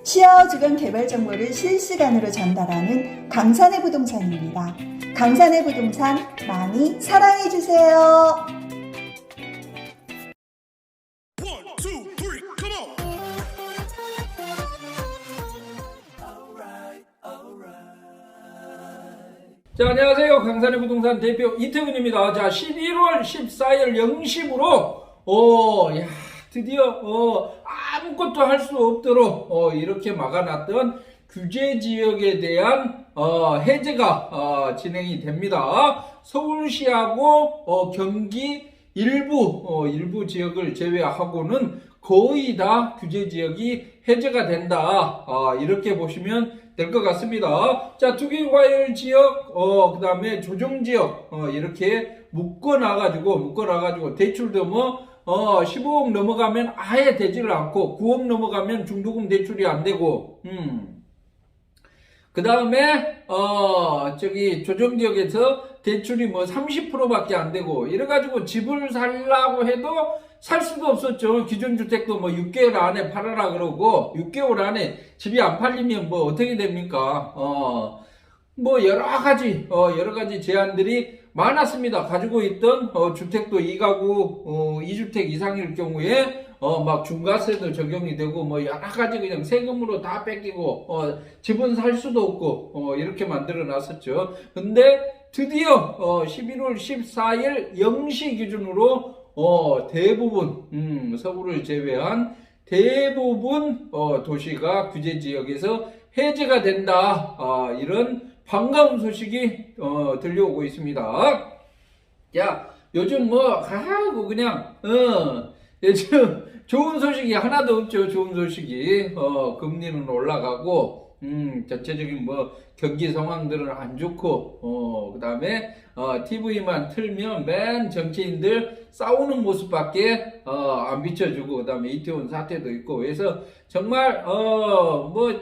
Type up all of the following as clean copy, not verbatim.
쉬어주건 개발 정보를 실시간으로 전달하는 강산의 부동산입니다. 강산의 부동산 많이 사랑해주세요. 자, 안녕하세요. 강산의 부동산 대표 이태근입니다. 자, 11월 14일 0시부로 드디어 아무것도 할 수 없도록 이렇게 막아놨던 규제 지역에 대한 해제가 진행이 됩니다. 서울시하고 경기 일부 지역을 제외하고는 거의 다 규제 지역이 해제가 된다. 이렇게 보시면 될 것 같습니다. 자, 투기과열 지역, 그 다음에 조정지역, 이렇게 묶어놔가지고, 대출도 15억 넘어가면 아예 되지를 않고, 9억 넘어가면 중도금 대출이 안 되고, 그 다음에, 조정지역에서 대출이 30%밖에 안 되고, 이래가지고 집을 살라고 해도 살 수도 없었죠. 기존 주택도 6개월 안에 팔아라 그러고, 6개월 안에 집이 안 팔리면 어떻게 됩니까? 여러 가지 제한들이 많았습니다. 가지고 있던, 주택도 2가구, 2주택 이상일 경우에, 중과세도 적용이 되고, 여러 가지 그냥 세금으로 다 뺏기고, 집은 살 수도 없고, 이렇게 만들어 놨었죠. 근데 드디어, 11월 14일 0시 기준으로, 대부분, 서울을 제외한 대부분, 도시가 규제 지역에서 해제가 된다. 이런 반가운 소식이, 들려오고 있습니다. 야, 요즘 요즘 좋은 소식이 하나도 없죠. 좋은 소식이. 금리는 올라가고, 전체적인 경기 상황들은 안 좋고, 그 다음에, TV만 틀면 맨 정치인들 싸우는 모습밖에, 안 비춰주고, 그 다음에 이태원 사태도 있고, 그래서 정말,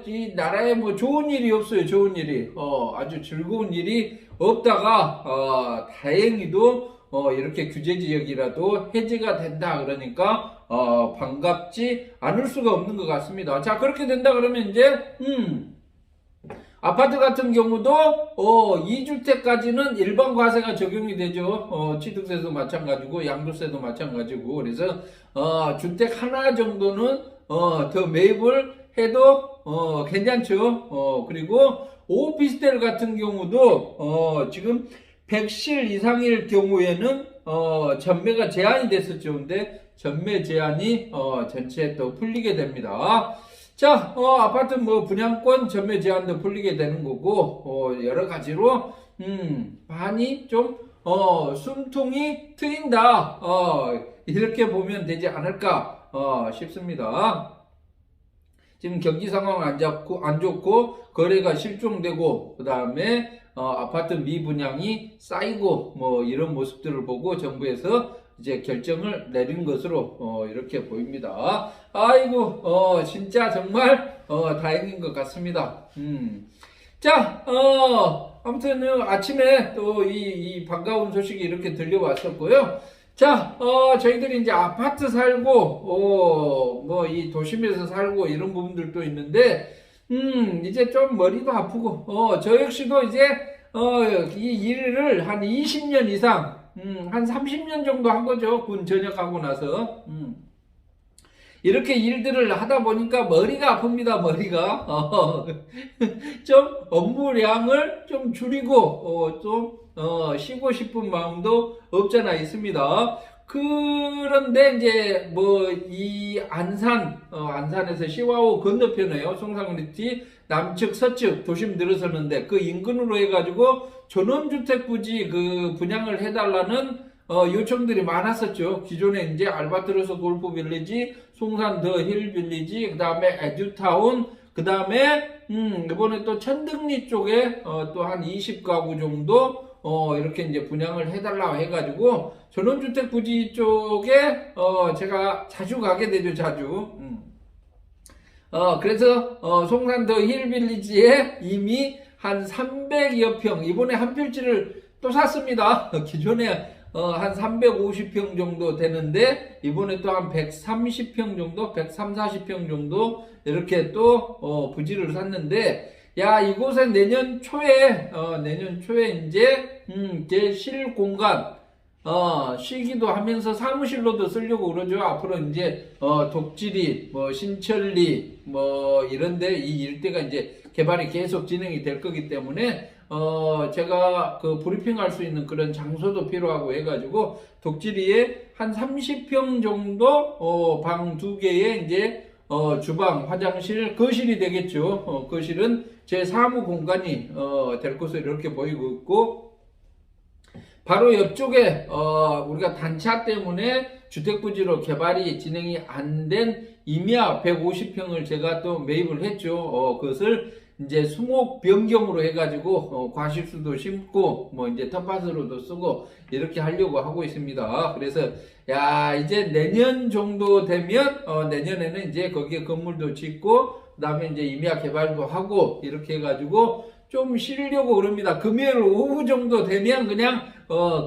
이 나라에 좋은 일이 없어요. 좋은 일이. 아주 즐거운 일이 없다가, 다행히도, 이렇게 규제 지역이라도 해제가 된다. 그러니까, 반갑지 않을 수가 없는 것 같습니다. 자, 그렇게 된다 그러면 이제, 아파트 같은 경우도 2주택까지는 일반 과세가 적용이 되죠. 취득세도 마찬가지고 양도세도 마찬가지고. 그래서 주택 하나 정도는 더 매입을 해도 괜찮죠. 그리고 오피스텔 같은 경우도 지금 100실 이상일 경우에는 전매가 제한이 됐었죠. 근데 전매 제한이 전체 또 풀리게 됩니다. 자, 아파트 분양권 전매 제한도 풀리게 되는 거고, 여러 가지로, 많이 좀, 숨통이 트인다. 이렇게 보면 되지 않을까, 싶습니다. 지금 경기 상황 안 좋고, 거래가 실종되고, 그 다음에, 아파트 미분양이 쌓이고, 이런 모습들을 보고 정부에서 이제 결정을 내린 것으로 이렇게 보입니다. 아이고 진짜 정말 다행인 것 같습니다. 자, 아무튼 아침에 또 이 반가운 소식이 이렇게 들려왔었고요. 자, 저희들이 이제 아파트 살고 이 도심에서 살고 이런 부분들도 있는데 이제 좀 머리도 아프고 저 역시도 이제 이 일을 한 20년 이상 한 30년 정도 한 거죠. 군 전역하고 나서. 이렇게 일들을 하다 보니까 머리가 아픕니다. 머리가. 좀 업무량을 좀 줄이고, 좀, 쉬고 싶은 마음도 없잖아 있습니다. 그런데 이제 이 안산에서 시와호 건너편에요. 송상리티 남측 서측 도심 들어서는데 그 인근으로 해가지고 전원주택 부지 분양을 해달라는 요청들이 많았었죠. 기존에 이제 알바트로스 골프 빌리지, 송산 더 힐 빌리지, 그 다음에 에듀타운, 그 다음에 이번에 또 천등리 쪽에 또 한 20가구 정도 이렇게 이제 분양을 해달라고 해가지고 전원주택 부지 쪽에 제가 자주 가게 되죠. 자주. 그래서 송산 더 힐 빌리지에 이미 한 300여 평, 이번에 한 필지를 또 샀습니다. 기존에 한 350평 정도 되는데, 이번에 또 한 130평 정도, 130, 40평 정도, 이렇게 또, 부지를 샀는데, 야, 이곳에 내년 초에 제 실 공간, 쉬기도 하면서 사무실로도 쓰려고 그러죠. 앞으로 이제, 독지리, 신천리, 이런데 이 일대가 이제 개발이 계속 진행이 될 거기 때문에, 제가 그 브리핑할 수 있는 그런 장소도 필요하고 해가지고, 독지리에 한 30평 정도, 방 2개에 이제, 주방, 화장실, 거실이 되겠죠. 거실은 제 사무 공간이, 될 것으로 이렇게 보이고 있고, 바로 옆쪽에, 우리가 단차 때문에 주택부지로 개발이 진행이 안 된 임야 150평을 제가 또 매입을 했죠. 그것을 이제 수목 변경으로 해가지고 과실수도 심고 이제 텃밭으로도 쓰고 이렇게 하려고 하고 있습니다. 그래서 야, 이제 내년 정도 되면 내년에는 이제 거기에 건물도 짓고 그다음에 이제 임야 개발도 하고 이렇게 해가지고 좀 쉬려고 그럽니다. 금요일 오후 정도 되면 그냥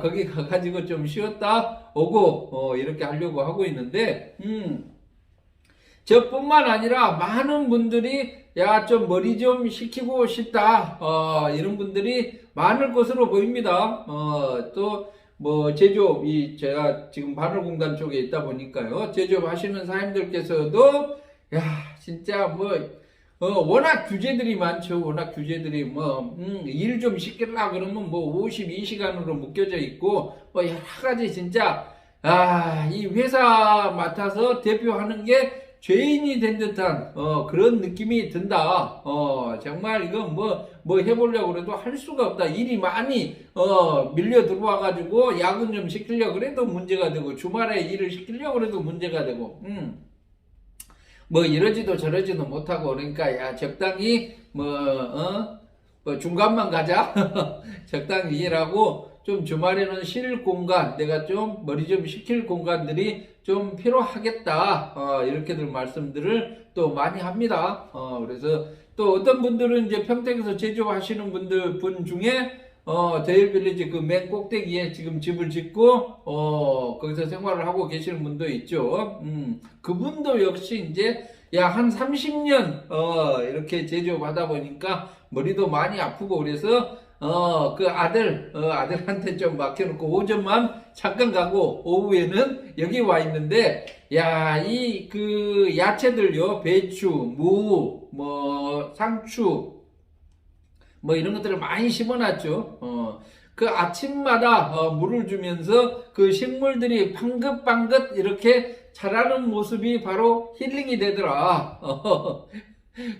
거기 가가지고 좀 쉬었다 오고 이렇게 하려고 하고 있는데 저뿐만 아니라 많은 분들이 야, 좀 머리 좀 식히고 싶다. 이런 분들이 많을 것으로 보입니다. 또, 제조업, 제가 지금 바늘공단 쪽에 있다 보니까요. 제조업 하시는 사장님들께서도, 야, 진짜 워낙 규제들이 많죠. 워낙 규제들이 일 좀 시키려고 그러면 52시간으로 묶여져 있고, 여러 가지 진짜, 이 회사 맡아서 대표하는 게 죄인이 된 듯한 그런 느낌이 든다. 정말 이건 해보려고 그래도 할 수가 없다. 일이 많이 밀려 들어와 가지고 야근 좀 시키려고 그래도 문제가 되고 주말에 일을 시키려고 그래도 문제가 되고 이러지도 저러지도 못하고 그러니까 야, 적당히 중간만 가자. 적당히 일하고 좀 주말에는 쉴 공간, 내가 좀 머리 좀 식힐 공간들이 좀 필요하겠다. 이렇게들 말씀들을 또 많이 합니다. 그래서 또 어떤 분들은 이제 평택에서 제조하시는 분 중에 데일빌리지 그 맨 꼭대기에 지금 집을 짓고 거기서 생활을 하고 계시는 분도 있죠. 그분도 역시 이제 야, 한 30년 이렇게 제조하다 보니까 머리도 많이 아프고 그래서 그 아들한테 좀 맡겨놓고 오전만 잠깐 가고 오후에는 여기 와 있는데, 야, 그 야채들요, 배추, 무, 상추, 이런 것들을 많이 심어놨죠. 그 아침마다 물을 주면서 그 식물들이 방긋방긋 이렇게 자라는 모습이 바로 힐링이 되더라.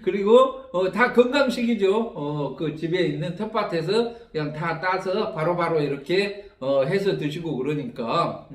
그리고 다 건강식이죠. 그 집에 있는 텃밭에서 그냥 다 따서 바로바로 이렇게 해서 드시고 그러니까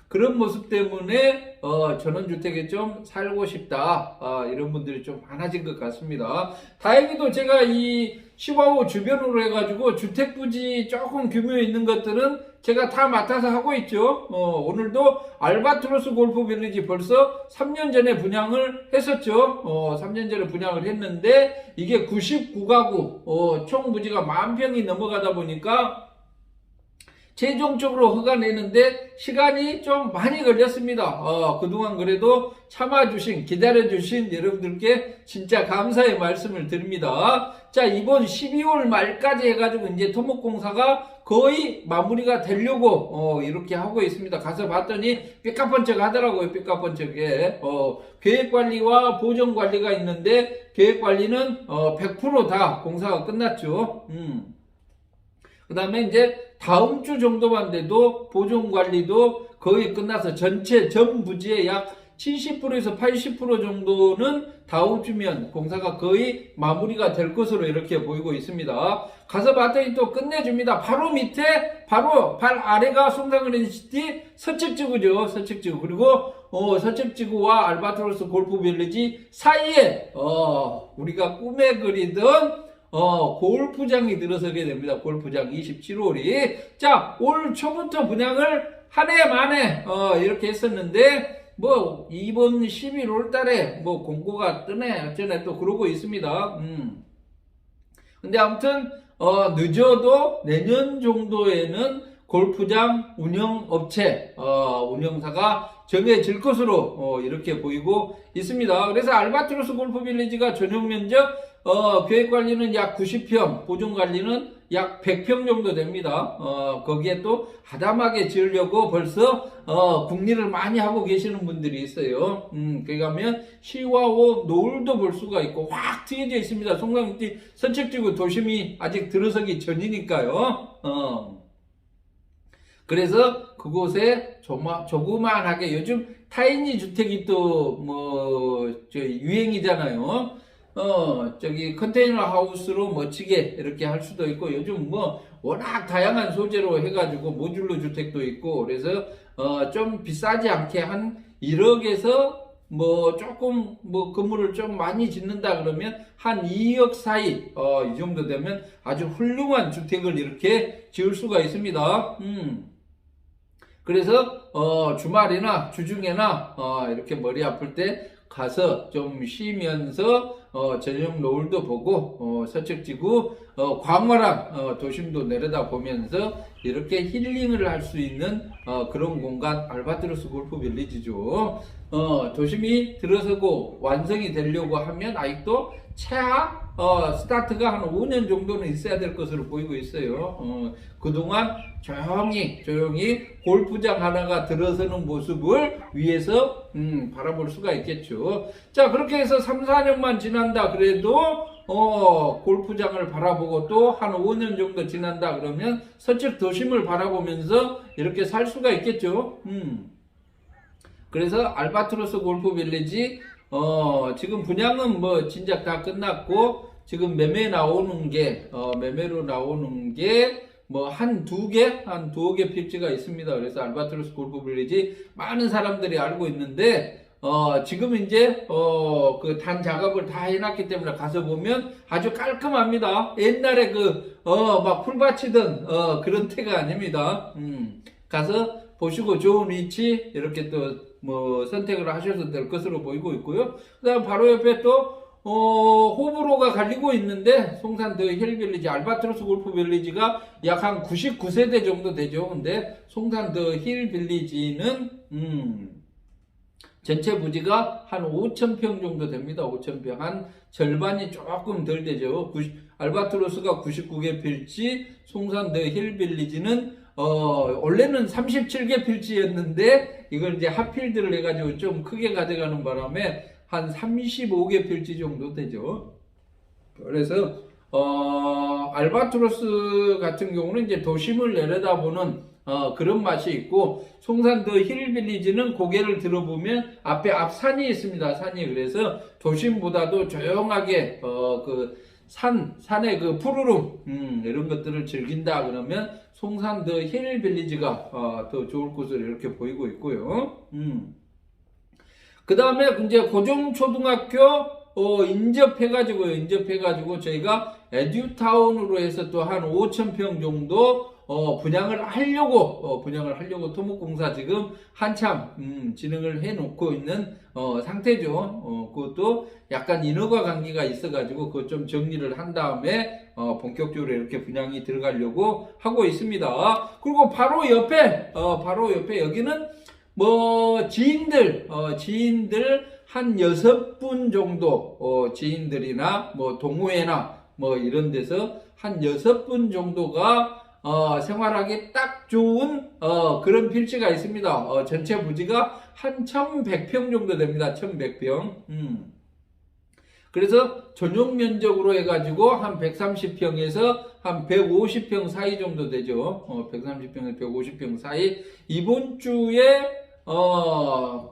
그런 모습 때문에 전원주택에 좀 살고 싶다. 이런 분들이 좀 많아진 것 같습니다. 다행히도 제가 이 시와우 주변으로 해가지고 주택부지 조금 규모 있는 것들은 제가 다 맡아서 하고 있죠. 오늘도 알바트로스 골프 빌리지 벌써 3년 전에 분양을 했었죠. 3년 전에 분양을 했는데 이게 99가구 총 부지가 10,000평이 넘어가다 보니까 최종적으로 허가 내는데 시간이 좀 많이 걸렸습니다. 그동안 그래도 참아주신, 기다려주신 여러분들께 진짜 감사의 말씀을 드립니다. 자, 이번 12월 말까지 해가지고 이제 토목공사가 거의 마무리가 되려고 이렇게 하고 있습니다. 가서 봤더니 삐까뻔쩍 하더라고요. 삐까뻔쩍에 계획관리와 보정관리가 있는데 계획관리는 100% 공사가 끝났죠. 그 다음에 이제 다음 주 정도만 돼도 보존관리도 거의 끝나서 전체 전 부지의 약 70%에서 80% 정도는 다음 주면 공사가 거의 마무리가 될 것으로 이렇게 보이고 있습니다. 가서 봤더니 또 끝내줍니다. 바로 밑에 바로 발 아래가 송산그린시티 서측지구죠. 서측지구. 그리고 서측지구와 알바트로스 골프 빌리지 사이에 우리가 꿈에 그리던 골프장이 들어서게 됩니다. 골프장 27홀이. 자, 올 초부터 분양을 한 해 만에 이렇게 했었는데 이번 11월 달에 공고가 뜨네 어쩌네 또 그러고 있습니다. 근데 아무튼 늦어도 내년 정도에는 골프장 운영업체, 운영사가 정해질 것으로 이렇게 보이고 있습니다. 그래서 알바트로스 골프빌리지가 전용 면적, 계획관리는 약 90평, 보존관리는 약 100평 정도 됩니다. 거기에 또 하담하게 지으려고 벌써 궁리를 많이 하고 계시는 분들이 있어요. 거기 가면 시와호 노을도 볼 수가 있고 확 트여져 있습니다. 송강띠 선책지구 도심이 아직 들어서기 전이니까요. 그래서 그곳에 조그만하게 요즘 타이니 주택이 또 유행이잖아요. 저기 컨테이너 하우스로 멋지게 이렇게 할 수도 있고, 요즘 워낙 다양한 소재로 해가지고 모듈러 주택도 있고, 그래서 좀 비싸지 않게 한 1억에서 조금 건물을 좀 많이 짓는다 그러면 한 2억 사이, 이 정도 되면 아주 훌륭한 주택을 이렇게 지을 수가 있습니다. 그래서 주말이나 주중에나 이렇게 머리 아플 때 가서 좀 쉬면서 저녁 노을도 보고 서측지구 광활한 도심도 내려다보면서 이렇게 힐링을 할 수 있는 그런 공간 알바트로스 골프 빌리지죠. 도심이 들어서고 완성이 되려고 하면 아직도 최하 스타트가 한 5년 정도는 있어야 될 것으로 보이고 있어요. 그동안 조용히 골프장 하나가 들어서는 모습을 위에서 바라볼 수가 있겠죠. 자, 그렇게 해서 3, 4년만 지난다 그래도 골프장을 바라보고 또 한 5년 정도 지난다 그러면 서쪽 도심을 바라보면서 이렇게 살 수가 있겠죠. 그래서 알바트로스 골프 빌리지 지금 분양은 진작 다 끝났고, 지금 매매로 나오는 게 한 두어 개 필지가 있습니다. 그래서 알바트로스 골프 빌리지 많은 사람들이 알고 있는데, 지금 이제 그 단 작업을 다 해놨기 때문에 가서 보면 아주 깔끔합니다. 옛날에 막 풀밭이던 그런 때가 아닙니다. 가서 보시고 좋은 위치 이렇게 또 선택을 하셔도 될 것으로 보이고 있고요. 그 다음 바로 옆에 또 호불호가 갈리고 있는데, 송산 더 힐 빌리지 알바트로스 골프 빌리지가 약 한 99세대 정도 되죠. 근데 송산 더 힐 빌리지는 전체 부지가 한 5,000평 정도 됩니다. 5,000평. 한 절반이 조금 덜 되죠. 알바트로스가 99개 필지, 송산 더 힐 빌리지는 원래는 37개 필지였는데 이걸 이제 핫필드를 해가지고 좀 크게 가져가는 바람에 한 35개 필지 정도 되죠. 그래서 알바트로스 같은 경우는 이제 도심을 내려다보는 그런 맛이 있고, 송산 더 힐 빌리지는 고개를 들어보면 앞에 앞산이 있습니다. 산이. 그래서 도심보다도 조용하게 산의 그 푸르름 이런 것들을 즐긴다 그러면 송산 더 힐 빌리지가 더 좋을 것으로 이렇게 보이고 있고요. 그 다음에 이제 고종초등학교 인접해가지고 저희가 에듀타운으로 해서 또 한 5,000평 정도 분양을 하려고 토목공사 지금 한참 진행을 해놓고 있는 상태죠. 그것도 약간 인허가 관계가 있어가지고 그것 좀 정리를 한 다음에 본격적으로 이렇게 분양이 들어가려고 하고 있습니다. 그리고 바로 옆에 여기는 지인들 한 6분 정도 지인들이나 동호회나 동호회나 이런 데서 한 6분 정도가 생활하기 딱 좋은 그런 필지가 있습니다. 전체 부지가 한 1,100평 정도 됩니다. 1,100평. 그래서 전용 면적으로 해가지고 한 130평에서 한 150평 사이 정도 되죠. 130평에서 150평 사이. 이번 주에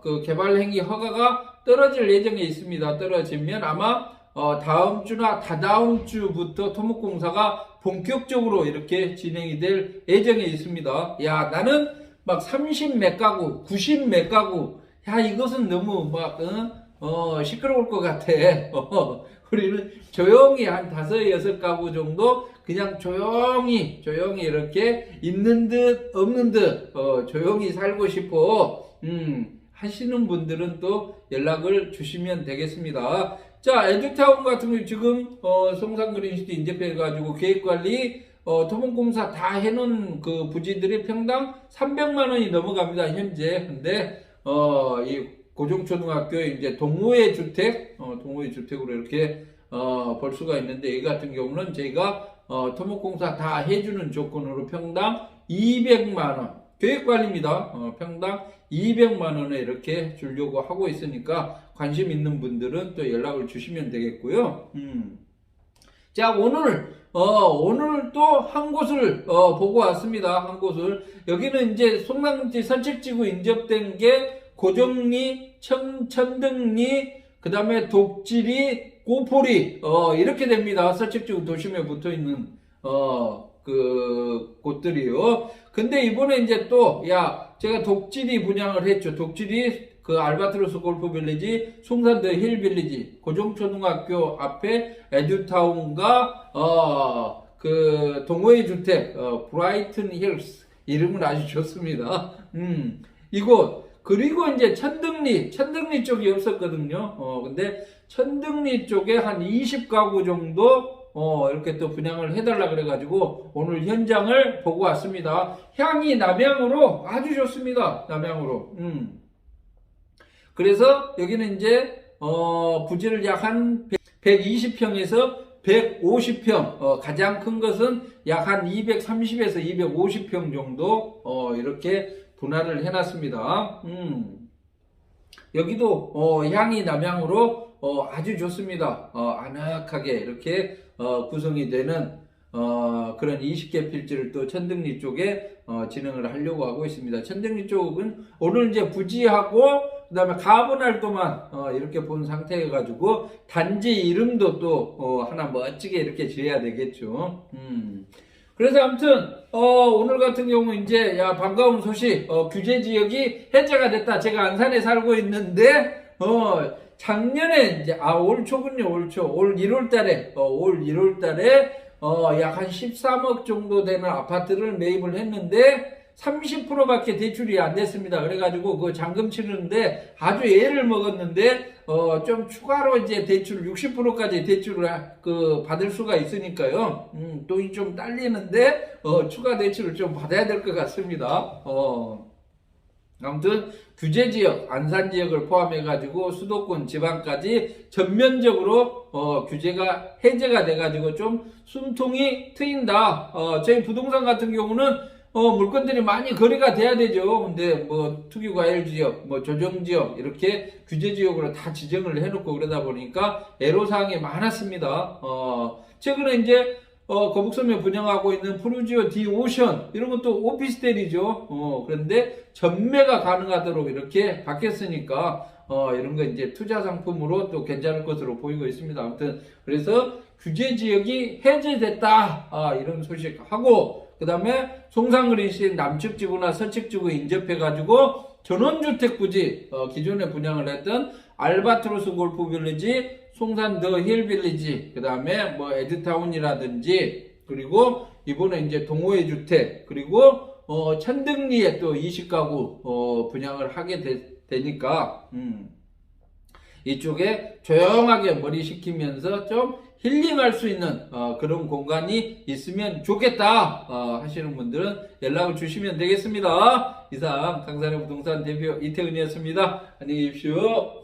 그 개발 행위 허가가 떨어질 예정에 있습니다. 떨어지면 아마 다음 주나 다다음 주부터 토목공사가 본격적으로 이렇게 진행이 될 예정에 있습니다. 야, 나는 막 30몇 가구, 90몇 가구, 야, 이것은 너무 시끄러울 것 같아. 우리는 조용히 한 5, 6가구 정도 그냥 조용히 이렇게 있는 듯 없는 듯 조용히 살고 싶어 하시는 분들은 또 연락을 주시면 되겠습니다. 자, 에듀타운 같은 경우 지금 송산그린시티 인접해가지고 계획관리 토목공사 다 해놓은 그 부지들이 평당 300만 원이 넘어갑니다, 현재. 근데, 이 고종초등학교에 이제 동호회 주택, 동호회 주택으로 이렇게, 볼 수가 있는데, 이 같은 경우는 저희가, 토목공사 다 해주는 조건으로 평당 200만 원. 계획관리입니다. 평당 200만 원에 이렇게 주려고 하고 있으니까 관심 있는 분들은 또 연락을 주시면 되겠고요. 자, 오늘 또 한 곳을 보고 왔습니다. 한 곳을. 여기는 이제 송랑지 선책지구 인접된 게 고정리, 천등리, 그 다음에 독지리, 고포리, 이렇게 됩니다. 선책지구 도심에 붙어 있는, 그 곳들이요. 근데 이번에 이제 또, 제가 독지리 분양을 했죠. 독지리, 그 알바트로스 골프 빌리지, 송산더 힐 빌리지, 고종초등학교 앞에 에듀타운과, 그 동호회 주택, 브라이튼 힐스, 이름은 아주 좋습니다. 이곳, 그리고 이제 천등리 쪽이 없었거든요. 근데 천등리 쪽에 한 20가구 정도 이렇게 또 분양을 해달라 그래가지고 오늘 현장을 보고 왔습니다. 향이 남향으로 아주 좋습니다. 남향으로. 그래서 여기는 이제 부지를 약 한 120평에서 150평, 가장 큰 것은 약 한 230에서 250평 정도 이렇게 분할을 해놨습니다. 여기도 향이 남향으로 아주 좋습니다. 아늑하게 이렇게 구성이 되는 그런 20개 필지를 또 천등리 쪽에 진행을 하려고 하고 있습니다. 천등리 쪽은 오늘 이제 부지하고 그 다음에 가분할도만 이렇게 본 상태여 가지고 단지 이름도 또 하나 멋지게 이렇게 지어야 되겠죠. 그래서 아무튼 오늘 같은 경우 이제 반가운 소식, 규제 지역이 해제가 됐다. 제가 안산에 살고 있는데 작년에 이제 올 초군요. 올 1월 달에 약 한 13억 정도 되는 아파트를 매입을 했는데 30%밖에 대출이 안 됐습니다. 그래가지고 그 잔금 치르는데 아주 애를 먹었는데 좀 추가로 이제 대출 60%까지 대출을 받을 수가 있으니까요. 돈이 좀 딸리는데 추가 대출을 좀 받아야 될 것 같습니다. 아무튼 규제 지역, 안산 지역을 포함해 가지고 수도권 지방까지 전면적으로 규제가 해제가 돼 가지고 좀 숨통이 트인다. 저희 부동산 같은 경우는 물건들이 많이 거래가 돼야 되죠. 근데 뭐 특유과열 지역, 뭐 조정 지역 이렇게 규제 지역으로 다 지정을 해놓고 그러다 보니까 애로사항이 많았습니다. 최근에 이제 거북섬에 분양하고 있는 프루지오 디 오션 이런 것도 오피스텔이죠. 그런데 전매가 가능하도록 이렇게 바뀌었으니까 이런 거 이제 투자 상품으로 또 괜찮을 것으로 보이고 있습니다. 아무튼 그래서 규제 지역이 해제됐다 이런 소식하고 그 다음에 송산그린시 남측 지구나 서측 지구에 인접해 가지고 전원주택 부지 기존에 분양을 했던 알바트로스 골프 빌리지, 송산 더 힐 빌리지, 그 다음에 뭐 에드타운이라든지, 그리고 이번에 이제 동호회 주택, 그리고 천등리에 또 20가구 분양을 하게 되니까 이쪽에 조용하게 머리 식히면서 좀 힐링할 수 있는 그런 공간이 있으면 좋겠다 하시는 분들은 연락을 주시면 되겠습니다. 이상 강산의 부동산 대표 이태은이었습니다. 안녕히 계십시오.